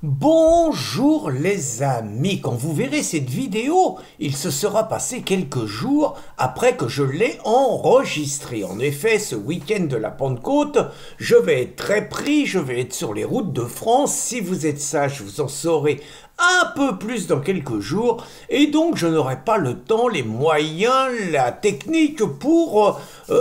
Bonjour les amis, quand vous verrez cette vidéo, il se sera passé quelques jours après que je l'ai enregistrée. En effet, ce week-end de la Pentecôte, je vais être très pris, je vais être sur les routes de France. Si vous êtes sage, vous en saurez un peu plus dans quelques jours, et donc je n'aurai pas le temps, les moyens, la technique pour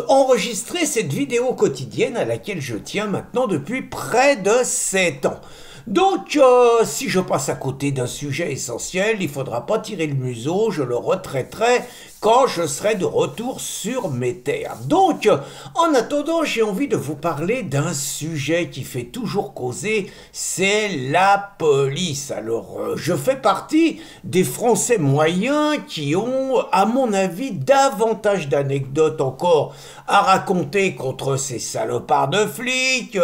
enregistrer cette vidéo quotidienne à laquelle je tiens maintenant depuis près de 7 ans. Donc, si je passe à côté d'un sujet essentiel, il ne faudra pas tirer le museau, je le retraiterai quand je serai de retour sur mes terres. Donc, en attendant, j'ai envie de vous parler d'un sujet qui fait toujours causer, c'est la police. Alors, je fais partie des Français moyens qui ont, à mon avis, davantage d'anecdotes encore à raconter contre ces salopards de flics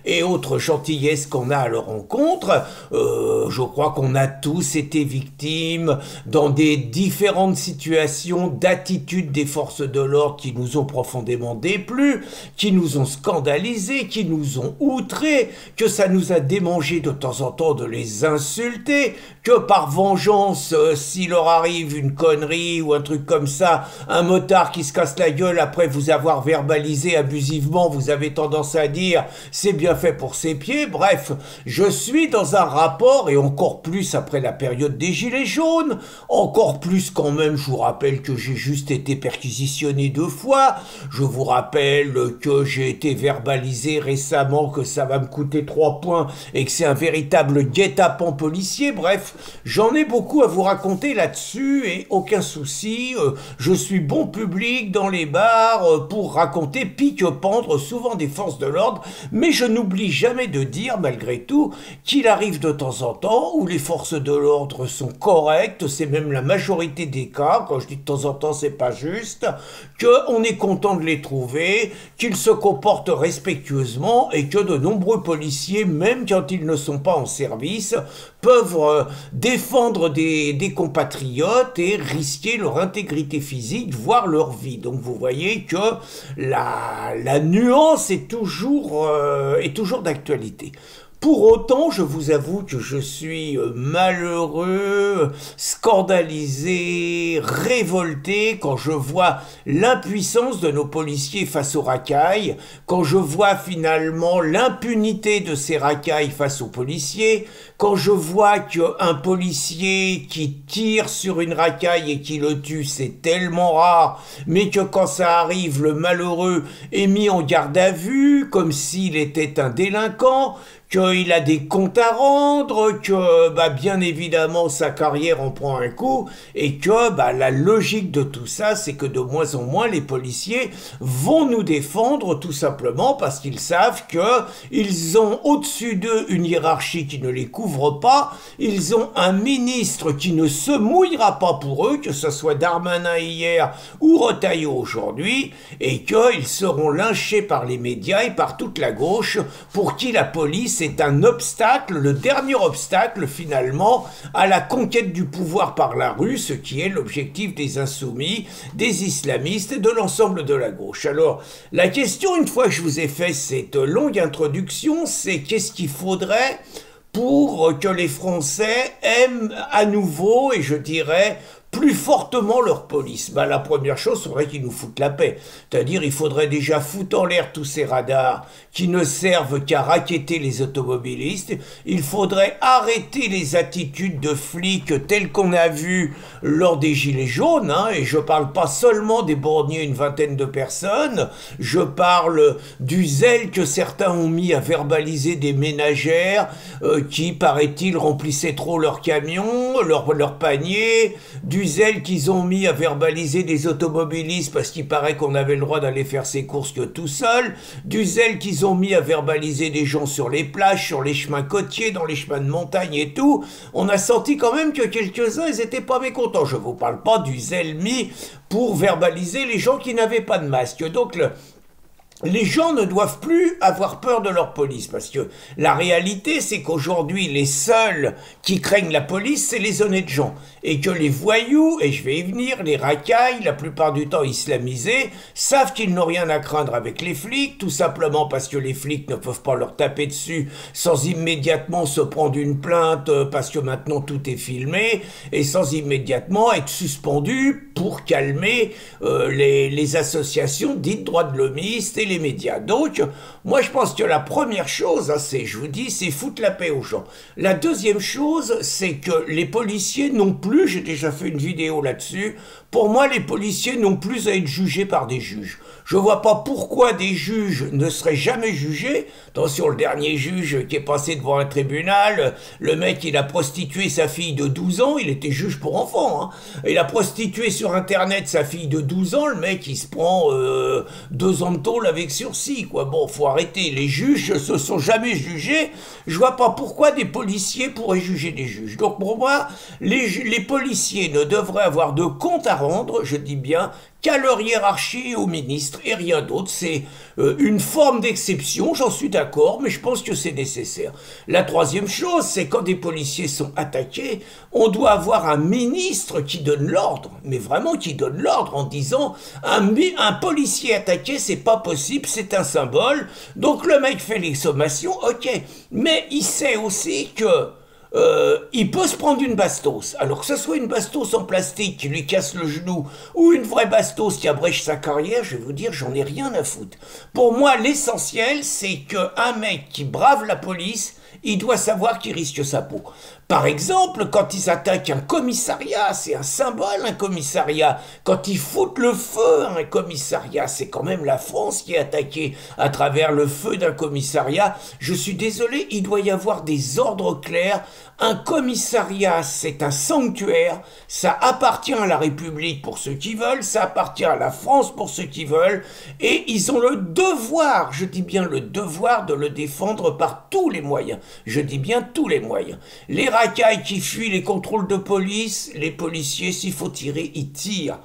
et autres gentillesses qu'on a à leur rencontre. Je crois qu'on a tous été victimes dans des différentes situations d'attitude des forces de l'ordre qui nous ont profondément déplu, qui nous ont scandalisés, qui nous ont outrés, que ça nous a démangé de temps en temps de les insulter, que par vengeance, s'il leur arrive une connerie ou un truc comme ça, un motard qui se casse la gueule après vous avoir verbalisé abusivement, vous avez tendance à dire c'est bien fait pour ses pieds. Bref, je suis dans un rapport, et encore plus après la période des gilets jaunes, encore plus quand même, je vous rappelle que j'ai juste été perquisitionné 2 fois, je vous rappelle que j'ai été verbalisé récemment que ça va me coûter 3 points et que c'est un véritable guet-apens policier. Bref, j'en ai beaucoup à vous raconter là-dessus et aucun souci, je suis bon public dans les bars pour raconter pique-pendre souvent des forces de l'ordre, mais je n'oublie jamais de dire malgré tout qu'il arrive de temps en temps où les forces de l'ordre sont correctes, c'est même la majorité des cas, quand je dis de temps en temps c'est pas juste, qu'on est content de les trouver, qu'ils se comportent respectueusement et que de nombreux policiers, même quand ils ne sont pas en service, peuvent défendre des compatriotes et risquer leur intégrité physique, voire leur vie. Donc vous voyez que la nuance est toujours d'actualité. Pour autant, je vous avoue que je suis malheureux, scandalisé, révolté quand je vois l'impuissance de nos policiers face aux racailles, quand je vois finalement l'impunité de ces racailles face aux policiers, quand je vois qu'un policier qui tire sur une racaille et qui le tue, c'est tellement rare, mais que quand ça arrive, le malheureux est mis en garde à vue, comme s'il était un délinquant, qu'il a des comptes à rendre, que bien évidemment sa carrière en prend un coup, et que la logique de tout ça, c'est que de moins en moins les policiers vont nous défendre tout simplement parce qu'ils savent qu'ils ont au-dessus d'eux une hiérarchie qui ne les couvre pas, ils ont un ministre qui ne se mouillera pas pour eux, que ce soit Darmanin hier ou Retailleau aujourd'hui, et qu'ils seront lynchés par les médias et par toute la gauche pour qui la police est un obstacle, le dernier obstacle finalement à la conquête du pouvoir par la rue, ce qui est l'objectif des insoumis, des islamistes et de l'ensemble de la gauche. Alors, la question, une fois que je vous ai fait cette longue introduction, c'est qu'est-ce qu'il faudrait pour que les Français aiment à nouveau, et je dirais plus fortement leur police? La première chose serait qu'ils nous foutent la paix. C'est-à-dire, il faudrait déjà foutre en l'air tous ces radars qui ne servent qu'à racketter les automobilistes. Il faudrait arrêter les attitudes de flics telles qu'on a vues lors des Gilets jaunes, et je parle pas seulement des borgnés, une vingtaine de personnes, je parle du zèle que certains ont mis à verbaliser des ménagères qui, paraît-il, remplissaient trop leurs camions, leurs paniers, du zèle qu'ils ont mis à verbaliser des automobilistes parce qu'il paraît qu'on avait le droit d'aller faire ses courses que tout seul, du zèle qu'ils ont mis à verbaliser des gens sur les plages, sur les chemins côtiers, dans les chemins de montagne et tout. On a senti quand même que quelques-uns, ils étaient pas mécontents. Je vous parle pas du zèle mis pour verbaliser les gens qui n'avaient pas de masque. Donc les gens ne doivent plus avoir peur de leur police, parce que la réalité, c'est qu'aujourd'hui, les seuls qui craignent la police, c'est les honnêtes gens. Et que les voyous, et je vais y venir, les racailles, la plupart du temps islamisés, savent qu'ils n'ont rien à craindre avec les flics, tout simplement parce que les flics ne peuvent pas leur taper dessus sans immédiatement se prendre une plainte, parce que maintenant tout est filmé, et sans immédiatement être suspendu pour calmer les associations dites droits de l'homiste et les médias. Donc, moi je pense que la première chose, hein, je vous dis, c'est foutre la paix aux gens. La deuxième chose, c'est que les policiers n'ont plus, j'ai déjà fait une vidéo là-dessus, pour moi les policiers n'ont plus à être jugés par des juges. Je vois pas pourquoi des juges ne seraient jamais jugés. Attention, le dernier juge qui est passé devant un tribunal, le mec il a prostitué sa fille de 12 ans, il était juge pour enfants, hein. Il a prostitué sur internet sa fille de 12 ans, le mec il se prend 2 ans de tôle avec sursis, quoi. Bon, faut arrêter, les juges se sont jamais jugés, je vois pas pourquoi des policiers pourraient juger des juges. Donc pour moi, les policiers ne devraient avoir de compte à rendre, je dis bien, qu'à leur hiérarchie et au ministre, et rien d'autre. C'est une forme d'exception, j'en suis d'accord, mais je pense que c'est nécessaire. La troisième chose, c'est quand des policiers sont attaqués, on doit avoir un ministre qui donne l'ordre, mais vraiment qui donne l'ordre en disant un policier attaqué, c'est pas possible, c'est un symbole, donc le mec fait les sommations, ok, mais il sait aussi que il peut se prendre une bastos. Alors que ce soit une bastos en plastique qui lui casse le genou ou une vraie bastos qui abrège sa carrière, je vais vous dire, j'en ai rien à foutre. Pour moi, l'essentiel, c'est qu'un mec qui brave la police, il doit savoir qu'il risque sa peau. Par exemple, quand ils attaquent un commissariat, c'est un symbole, un commissariat. Quand ils foutent le feu à un commissariat, c'est quand même la France qui est attaquée à travers le feu d'un commissariat. Je suis désolé, il doit y avoir des ordres clairs. Un commissariat, c'est un sanctuaire. Ça appartient à la République pour ceux qui veulent, ça appartient à la France pour ceux qui veulent. Et ils ont le devoir, je dis bien le devoir, de le défendre par tous les moyens. Je dis bien tous les moyens. Les racailles qui fuient les contrôles de police, les policiers, s'il faut tirer, ils tirent.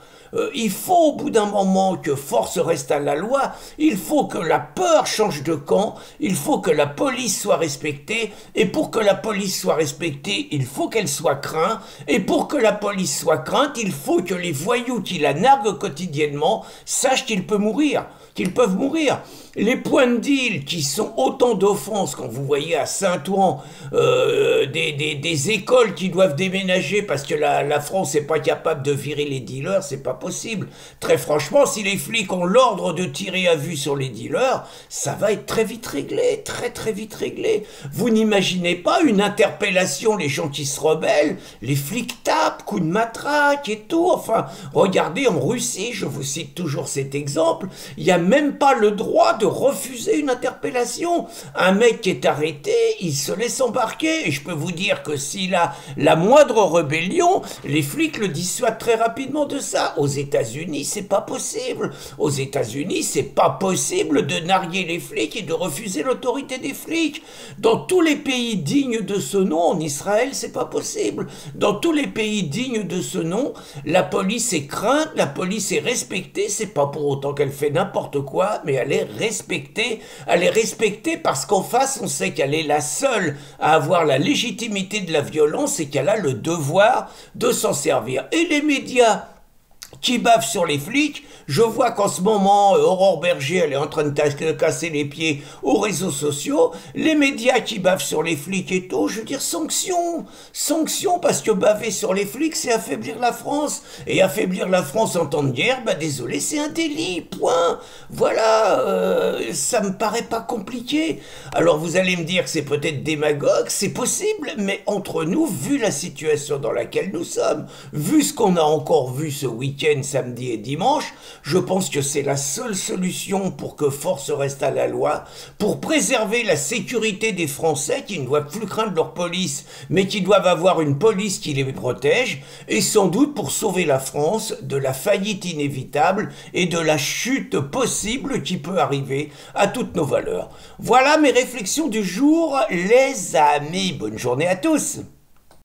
Il faut au bout d'un moment que force reste à la loi, il faut que la peur change de camp, il faut que la police soit respectée, et pour que la police soit respectée, il faut qu'elle soit crainte, et pour que la police soit crainte, il faut que les voyous qui la narguent quotidiennement sachent qu'ils peuvent mourir. Les points de deal qui sont autant d'offenses, quand vous voyez à Saint-Ouen des écoles qui doivent déménager parce que la France n'est pas capable de virer les dealers, c'est pas possible. Très franchement, si les flics ont l'ordre de tirer à vue sur les dealers, ça va être très vite réglé, très vite réglé. Vous n'imaginez pas une interpellation, les gens qui se rebellent, les flics tapent, coups de matraque et tout. Enfin, regardez en Russie, je vous cite toujours cet exemple, il n'y a même pas le droit de refuser une interpellation. Un mec qui est arrêté, il se laisse embarquer. Et je peux vous dire que s'il a la moindre rébellion, les flics le dissuadent très rapidement de ça. Aux États-Unis, c'est pas possible. Aux États-Unis, c'est pas possible de narguer les flics et de refuser l'autorité des flics. Dans tous les pays dignes de ce nom, en Israël, c'est pas possible. Dans tous les pays dignes de ce nom, la police est crainte, la police est respectée. C'est pas pour autant qu'elle fait n'importe quoi, mais elle est respectée. Elle est respectée parce qu'en face, on sait qu'elle est la seule à avoir la légitimité de la violence et qu'elle a le devoir de s'en servir. Et les médias qui bavent sur les flics, je vois qu'en ce moment, Aurore Berger, elle est en train de casser les pieds aux réseaux sociaux, les médias qui bavent sur les flics et tout, je veux dire, sanctions, parce que baver sur les flics, c'est affaiblir la France, et affaiblir la France en temps de guerre, bah désolé, c'est un délit, point, voilà, ça me paraît pas compliqué. Alors vous allez me dire que c'est peut-être démagogue, c'est possible, mais entre nous, vu la situation dans laquelle nous sommes, vu ce qu'on a encore vu ce week-end, samedi et dimanche, je pense que c'est la seule solution pour que force reste à la loi, pour préserver la sécurité des Français qui ne doivent plus craindre leur police, mais qui doivent avoir une police qui les protège, et sans doute pour sauver la France de la faillite inévitable et de la chute possible qui peut arriver à toutes nos valeurs. Voilà mes réflexions du jour, les amis. Bonne journée à tous.